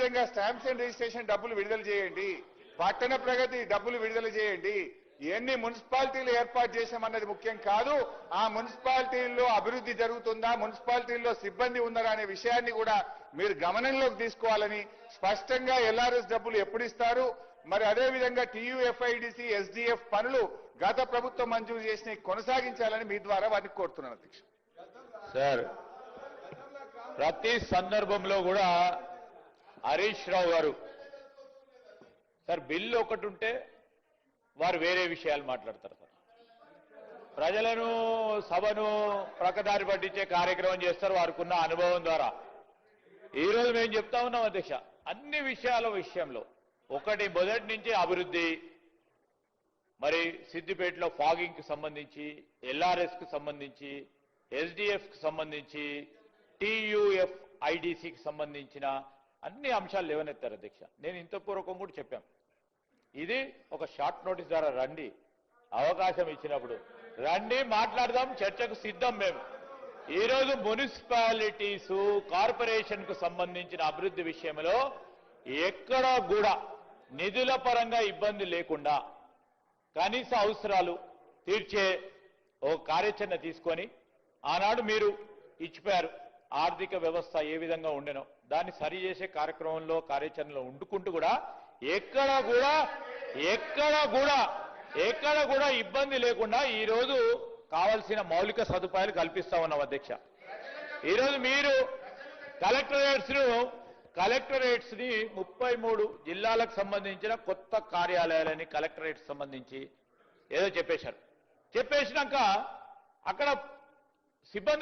అదేవిధంగా stamps and registration డబ్బులు విడుదల చేయండి, పట్టణ ప్రగతి డబ్బులు విడుదల చేయండి. ఎన్ని మున్సిపాలిటీలు ఏర్పాటు చేశామన్నది ముఖ్యం కాదు, ఆ మున్సిపాలిటీల్లో అభివృద్ధి జరుగుతుందా, మున్సిపాలిటీల్లో సిబ్బంది ఉన్నారా అనే విషయాన్ని కూడా మీరు గమనంలోకి తీసుకోవాలని, స్పష్టంగా ఎల్ఆర్ఎస్ డబ్బులు ఎప్పుడు ఇస్తారు, మరి అదేవిధంగా టీయూఎఫ్ఐడిసి ఎస్డిఎఫ్ పనులు గత ప్రభుత్వం మంజూరు చేసిన కొనసాగించాలని మీ ద్వారా వారిని కోరుతున్నాను అధ్యక్ష. సార్, ప్రతి సందర్భంలో కూడా హరీష్ రావు గారు సార్ బిల్లు ఒకటి ఉంటే వారు వేరే విషయాలు మాట్లాడతారు సార్. ప్రజలను సభను ప్రకదారి పట్టించే కార్యక్రమం చేస్తారు వారికున్న అనుభవం ద్వారా. ఈరోజు మేము చెప్తా ఉన్నాం అధ్యక్ష, అన్ని విషయాల విషయంలో ఒకటి మొదటి నుంచి అభివృద్ధి, మరి సిద్దిపేటలో ఫాగింగ్ కి సంబంధించి, ఎల్ఆర్ఎస్ కి సంబంధించి, ఎస్డిఎఫ్ కి సంబంధించి, టీయూఎఫ్ఐడిసికి సంబంధించిన అన్ని అంశాలు లేవనెత్తారు అధ్యక్ష. నేను ఇంత పూర్వకం కూడా చెప్పాను, ఇది ఒక షార్ట్ నోటీస్ ద్వారా రండి, అవకాశం ఇచ్చినప్పుడు రండి, మాట్లాడదాం, చర్చకు సిద్ధం. మేము ఈరోజు మున్సిపాలిటీసు కార్పొరేషన్ కు సంబంధించిన అభివృద్ధి విషయంలో ఎక్కడా కూడా నిధుల పరంగా ఇబ్బంది లేకుండా కనీస అవసరాలు తీర్చే ఒక కార్యాచరణ తీసుకొని ఆనాడు మీరు ఇచ్చిపోయారు. ఆర్థిక వ్యవస్థ ఏ విధంగా ఉండెనో దాన్ని సరిచేసే కార్యక్రమంలో కార్యాచరణలో ఉండుకుంటూ కూడా ఎక్కడ కూడా ఇబ్బంది లేకుండా ఈరోజు కావాల్సిన మౌలిక సదుపాయాలు కల్పిస్తా ఉన్నాం అధ్యక్ష. ఈరోజు మీరు కలెక్టరేట్స్ ని 33 జిల్లాలకు సంబంధించిన కొత్త కార్యాలయాలని కలెక్టరేట్స్ సంబంధించి ఏదో చెప్పేశారు. చెప్పేసినాక అక్కడ సిబ్బంది